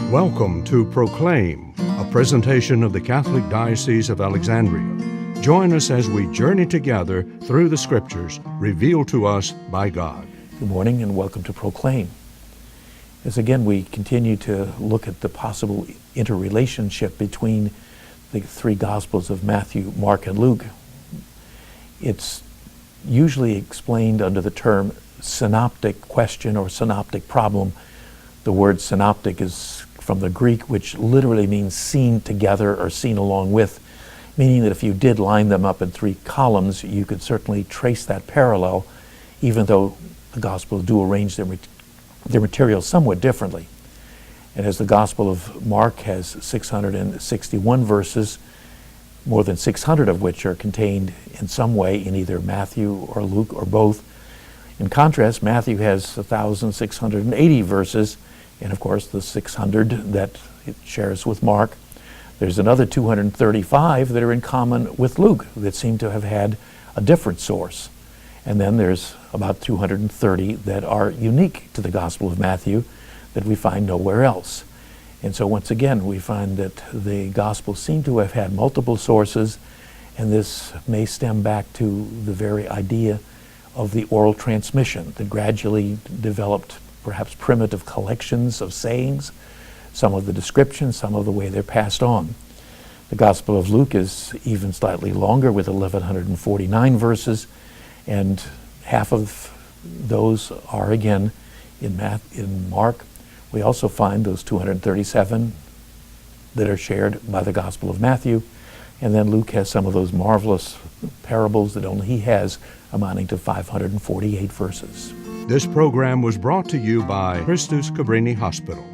Welcome to Proclaim, a presentation of the Catholic Diocese of Alexandria. Join us as we journey together through the Scriptures revealed to us by God. Good morning and welcome to Proclaim. As again we continue to look at the possible interrelationship between the three Gospels of Matthew, Mark, and Luke, it's usually explained under the term synoptic question or synoptic problem. The word synoptic is from the Greek, which literally means seen together or seen along with, meaning that if you did line them up in three columns, you could certainly trace that parallel, even though the Gospels do arrange their material somewhat differently. And as the Gospel of Mark has 661 verses, more than 600 of which are contained in some way in either Matthew or Luke or both. In contrast, Matthew has 1,680 verses, and of course the 600 that it shares with Mark. There's another 235 that are in common with Luke that seem to have had a different source. And then there's about 230 that are unique to the Gospel of Matthew that we find nowhere else. And so once again, we find that the Gospels seem to have had multiple sources, and this may stem back to the very idea of the oral transmission that gradually developed perhaps primitive collections of sayings, some of the descriptions, some of the way they're passed on. The Gospel of Luke is even slightly longer with 1,149 verses, and half of those are again in Mark. We also find those 237 that are shared by the Gospel of Matthew, and then Luke has some of those marvelous parables that only he has, amounting to 548 verses. This program was brought to you by Christus Cabrini Hospital.